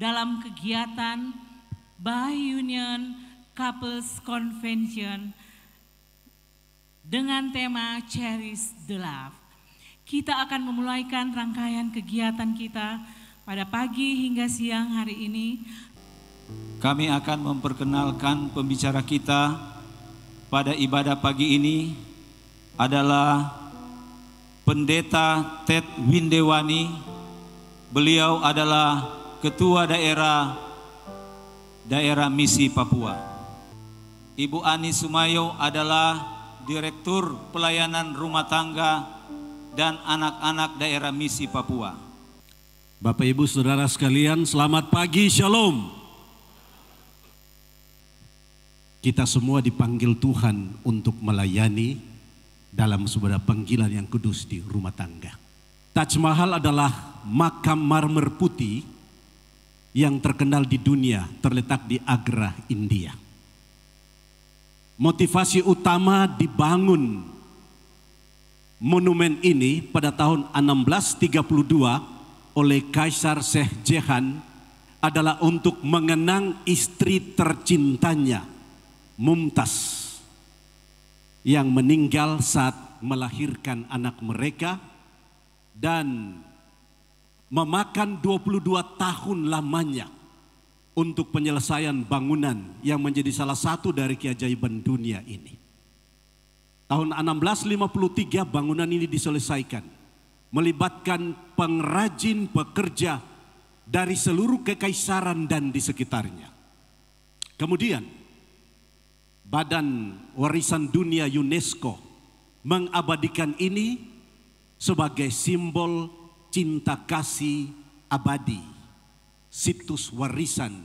dalam kegiatan Bi-Union Couples Convention dengan tema Cherish the Love. Kita akan memulaikan rangkaian kegiatan kita pada pagi hingga siang hari ini. Kami akan memperkenalkan pembicara kita pada ibadah pagi ini adalah Pendeta Ted Windewani. Beliau adalah Ketua Daerah Misi Papua. Ibu Ani Sumayo adalah Direktur Pelayanan Rumah Tangga dan Anak-anak Daerah Misi Papua. Bapak Ibu Saudara sekalian, selamat pagi, Shalom. Kita semua dipanggil Tuhan untuk melayani dalam sebuah panggilan yang kudus di rumah tangga. Taj Mahal adalah makam marmer putih yang terkenal di dunia, terletak di Agra, India. Motivasi utama dibangun monumen ini pada tahun 1632 oleh Kaisar Sheikh Jehan adalah untuk mengenang istri tercintanya, Mumtaz, yang meninggal saat melahirkan anak mereka dan memakan 22 tahun lamanya untuk penyelesaian bangunan yang menjadi salah satu dari keajaiban dunia ini. Tahun 1653 bangunan ini diselesaikan, melibatkan pengrajin pekerja dari seluruh kekaisaran dan di sekitarnya. Kemudian Badan Warisan Dunia UNESCO mengabadikan ini sebagai simbol cinta kasih abadi, situs warisan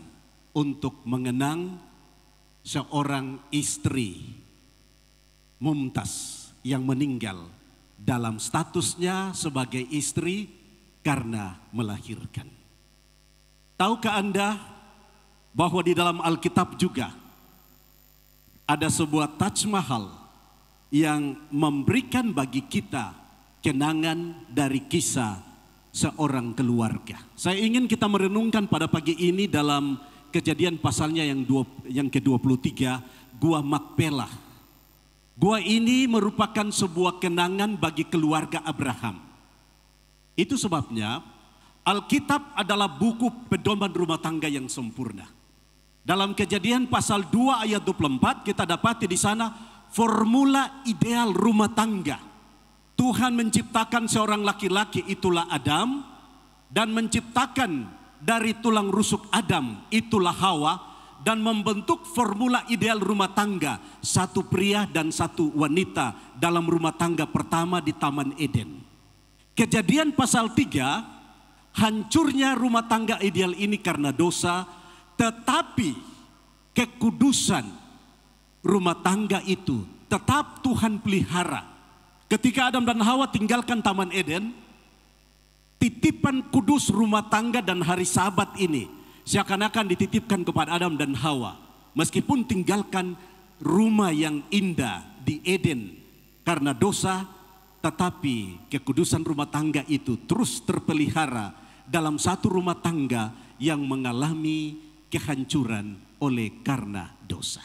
untuk mengenang seorang istri, Mumtaz, yang meninggal dalam statusnya sebagai istri karena melahirkan. Tahukah Anda bahwa di dalam Alkitab juga ada sebuah Taj Mahal yang memberikan bagi kita kenangan dari kisah seorang keluarga. Saya ingin kita merenungkan pada pagi ini dalam Kejadian pasalnya yang ke-23, Gua Makpelah. Gua ini merupakan sebuah kenangan bagi keluarga Abraham. Itu sebabnya Alkitab adalah buku pedoman rumah tangga yang sempurna. Dalam Kejadian pasal 2 ayat 24 kita dapati di sana formula ideal rumah tangga. Tuhan menciptakan seorang laki-laki, itulah Adam, dan menciptakan dari tulang rusuk Adam, itulah Hawa, dan membentuk formula ideal rumah tangga, satu pria dan satu wanita dalam rumah tangga pertama di Taman Eden. Kejadian pasal 3, hancurnya rumah tangga ideal ini karena dosa, tetapi kekudusan rumah tangga itu tetap Tuhan pelihara. Ketika Adam dan Hawa tinggalkan Taman Eden, titipan kudus rumah tangga dan hari Sabat ini seakan-akan dititipkan kepada Adam dan Hawa. Meskipun tinggalkan rumah yang indah di Eden karena dosa, tetapi kekudusan rumah tangga itu terus terpelihara dalam satu rumah tangga yang mengalami kehancuran oleh karena dosa.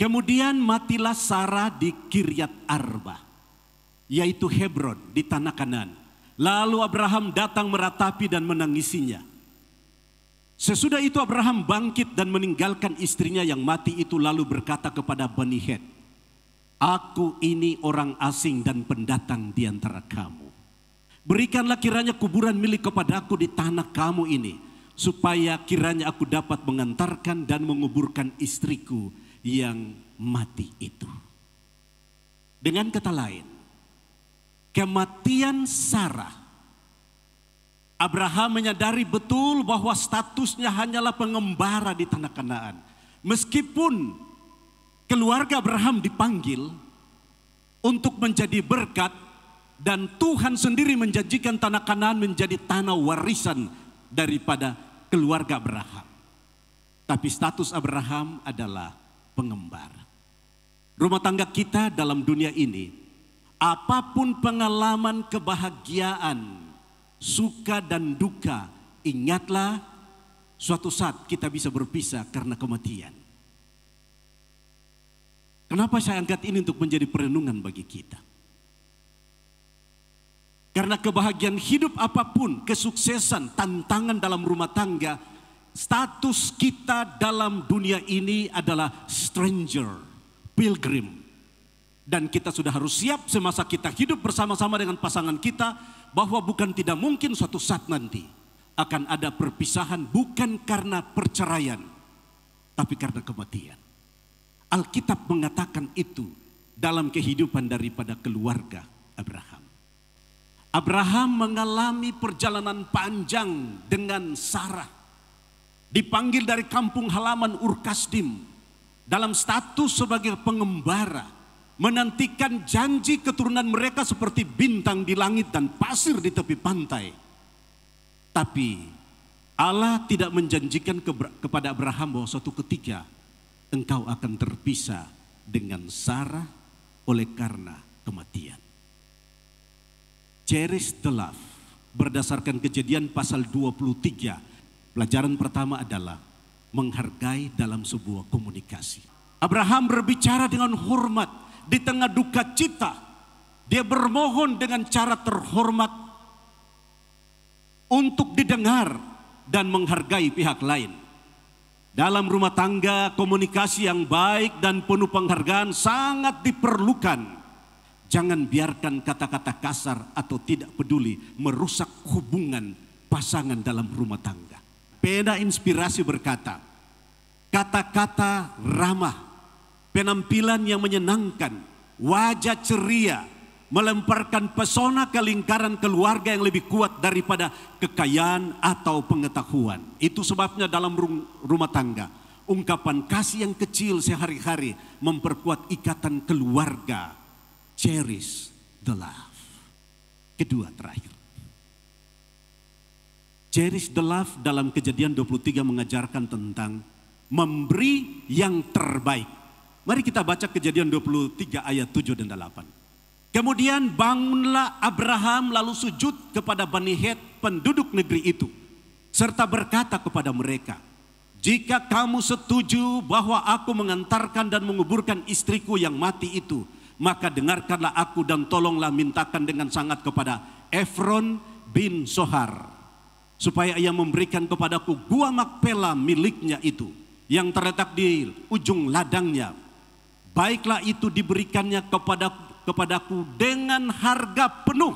Kemudian matilah Sarah di Kiryat Arba, yaitu Hebron di tanah Kanaan. Lalu Abraham datang meratapi dan menangisinya. Sesudah itu Abraham bangkit dan meninggalkan istrinya yang mati itu, lalu berkata kepada Bani Het, "Aku ini orang asing dan pendatang di antara kamu. Berikanlah kiranya kuburan milik kepadaku di tanah kamu ini, supaya kiranya aku dapat mengantarkan dan menguburkan istriku yang mati itu." Dengan kata lain, kematian Sarah, Abraham menyadari betul bahwa statusnya hanyalah pengembara di tanah Kanaan. Meskipun keluarga Abraham dipanggil untuk menjadi berkat dan Tuhan sendiri menjanjikan tanah Kanaan menjadi tanah warisan daripada keluarga Abraham. Tapi status Abraham adalah pengembara. Rumah tangga kita dalam dunia ini, apapun pengalaman kebahagiaan, suka dan duka, ingatlah suatu saat kita bisa berpisah karena kematian. Kenapa saya angkat ini untuk menjadi perenungan bagi kita? Karena kebahagiaan hidup apapun, kesuksesan, tantangan dalam rumah tangga, status kita dalam dunia ini adalah stranger, pilgrim. Dan kita sudah harus siap semasa kita hidup bersama-sama dengan pasangan kita, bahwa bukan tidak mungkin suatu saat nanti akan ada perpisahan, bukan karena perceraian, tapi karena kematian. Alkitab mengatakan itu dalam kehidupan daripada keluarga Abraham. Abraham mengalami perjalanan panjang dengan Sarah. Dipanggil dari kampung halaman Ur Kasdim dalam status sebagai pengembara, menantikan janji keturunan mereka seperti bintang di langit dan pasir di tepi pantai. Tapi Allah tidak menjanjikan kepada Abraham bahwa suatu ketika engkau akan terpisah dengan Sarah oleh karena kematian. Cherish the love. Berdasarkan Kejadian pasal 23, pelajaran pertama adalah menghargai dalam sebuah komunikasi. Abraham berbicara dengan hormat di tengah duka cita. Dia bermohon dengan cara terhormat untuk didengar dan menghargai pihak lain. Dalam rumah tangga, komunikasi yang baik dan penuh penghargaan sangat diperlukan. Jangan biarkan kata-kata kasar atau tidak peduli merusak hubungan pasangan dalam rumah tangga. Pena Inspirasi berkata, kata-kata ramah, penampilan yang menyenangkan, wajah ceria, melemparkan pesona ke lingkaran keluarga yang lebih kuat daripada kekayaan atau pengetahuan. Itu sebabnya dalam rumah tangga, ungkapan kasih yang kecil sehari-hari memperkuat ikatan keluarga. Cherish the love. Kedua, terakhir. Cherish the love dalam Kejadian 23 mengajarkan tentang memberi yang terbaik. Mari kita baca Kejadian 23 ayat 7 dan 8. Kemudian bangunlah Abraham lalu sujud kepada Bani Het, penduduk negeri itu, serta berkata kepada mereka, jika kamu setuju bahwa aku mengantarkan dan menguburkan istriku yang mati itu, maka dengarkanlah aku dan tolonglah mintakan dengan sangat kepada Efron bin Sohar, supaya ia memberikan kepadaku gua Makpela miliknya itu, yang terletak di ujung ladangnya. Baiklah itu diberikannya kepadaku dengan harga penuh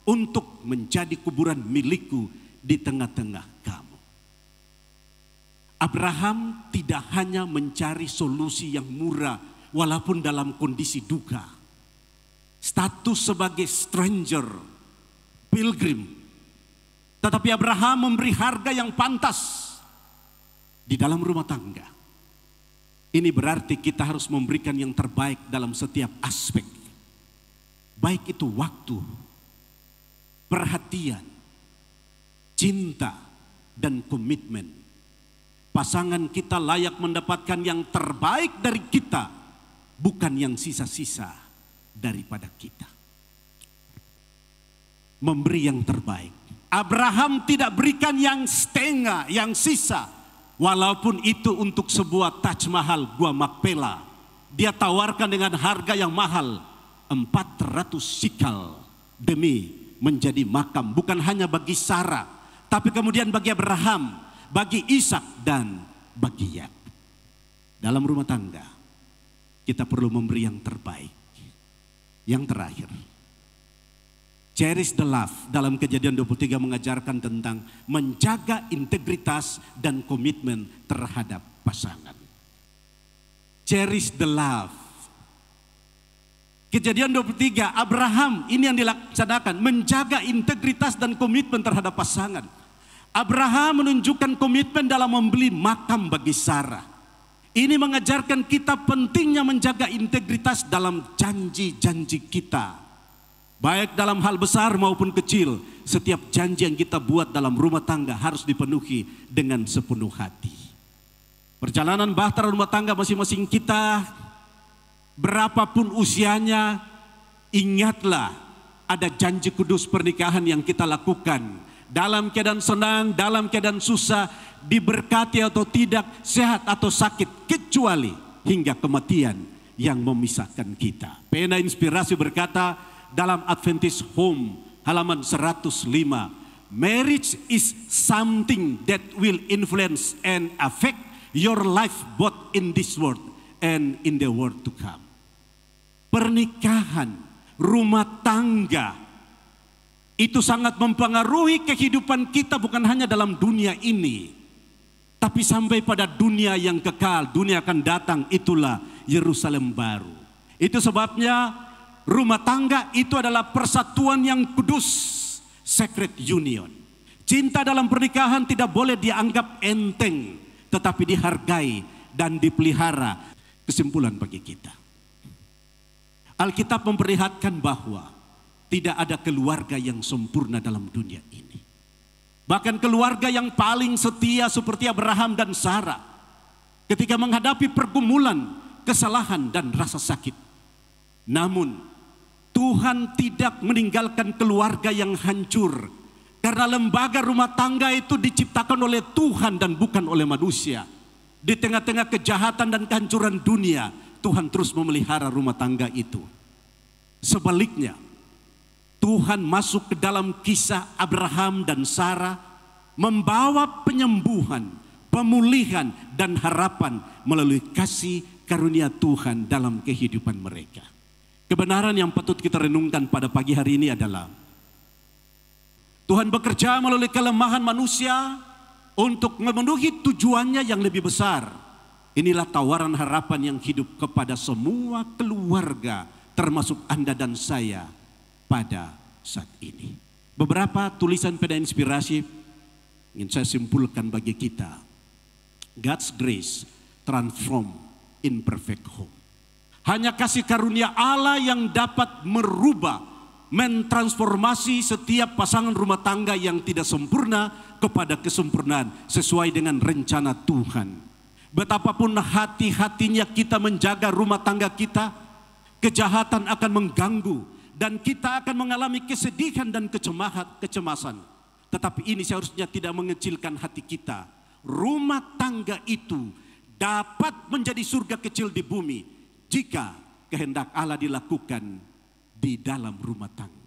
untuk menjadi kuburan milikku di tengah-tengah kamu. Abraham tidak hanya mencari solusi yang murah walaupun dalam kondisi duka. Status sebagai stranger, pilgrim. Tetapi Abraham memberi harga yang pantas di dalam rumah tangga. Ini berarti kita harus memberikan yang terbaik dalam setiap aspek. Baik itu waktu, perhatian, cinta, dan komitmen. Pasangan kita layak mendapatkan yang terbaik dari kita, bukan yang sisa-sisa daripada kita. Memberi yang terbaik. Abraham tidak berikan yang setengah, yang sisa. Walaupun itu untuk sebuah Taj Mahal, gua Makpela. Dia tawarkan dengan harga yang mahal, 400 sikal demi menjadi makam. Bukan hanya bagi Sarah, tapi kemudian bagi Abraham, bagi Ishak, dan bagi Yakub. Dalam rumah tangga, kita perlu memberi yang terbaik. Yang terakhir, cherish the love dalam Kejadian 23 mengajarkan tentang menjaga integritas dan komitmen terhadap pasangan. Cherish the love. Kejadian 23, Abraham ini yang dilaksanakan, menjaga integritas dan komitmen terhadap pasangan. Abraham menunjukkan komitmen dalam membeli makam bagi Sarah. Ini mengajarkan kita pentingnya menjaga integritas dalam janji-janji kita. Baik dalam hal besar maupun kecil, setiap janji yang kita buat dalam rumah tangga harus dipenuhi dengan sepenuh hati. Perjalanan bahtera rumah tangga masing-masing kita, berapapun usianya, ingatlah ada janji kudus pernikahan yang kita lakukan dalam keadaan senang, dalam keadaan susah, diberkati atau tidak, sehat atau sakit, kecuali hingga kematian yang memisahkan kita. Pena Inspirasi berkata dalam Adventist Home halaman 105, marriage is something that will influence and affect your life both in this world and in the world to come. Pernikahan, rumah tangga, itu sangat mempengaruhi kehidupan kita bukan hanya dalam dunia ini, tapi sampai pada dunia yang kekal, dunia akan datang, itulah Yerusalem baru. Itu sebabnya rumah tangga itu adalah persatuan yang kudus, sacred union. Cinta dalam pernikahan tidak boleh dianggap enteng, tetapi dihargai dan dipelihara. Kesimpulan bagi kita, Alkitab memperlihatkan bahwa tidak ada keluarga yang sempurna dalam dunia ini. Bahkan keluarga yang paling setia seperti Abraham dan Sarah, ketika menghadapi pergumulan, kesalahan dan rasa sakit, namun Tuhan tidak meninggalkan keluarga yang hancur, karena lembaga rumah tangga itu diciptakan oleh Tuhan dan bukan oleh manusia. Di tengah-tengah kejahatan dan kehancuran dunia, Tuhan terus memelihara rumah tangga itu. Sebaliknya, Tuhan masuk ke dalam kisah Abraham dan Sarah, membawa penyembuhan, pemulihan dan harapan melalui kasih karunia Tuhan dalam kehidupan mereka. Kebenaran yang patut kita renungkan pada pagi hari ini adalah Tuhan bekerja melalui kelemahan manusia untuk memenuhi tujuannya yang lebih besar. Inilah tawaran harapan yang hidup kepada semua keluarga, termasuk Anda dan saya pada saat ini. Beberapa tulisan Pena Inspirasi ingin saya simpulkan bagi kita. God's grace transform imperfect home. Hanya kasih karunia Allah yang dapat merubah, mentransformasi setiap pasangan rumah tangga yang tidak sempurna kepada kesempurnaan sesuai dengan rencana Tuhan. Betapapun hati-hatinya kita menjaga rumah tangga kita, kejahatan akan mengganggu dan kita akan mengalami kesedihan dan kecemasan. Tetapi ini seharusnya tidak mengecilkan hati kita. Rumah tangga itu dapat menjadi surga kecil di bumi jika kehendak Allah dilakukan di dalam rumah tangga.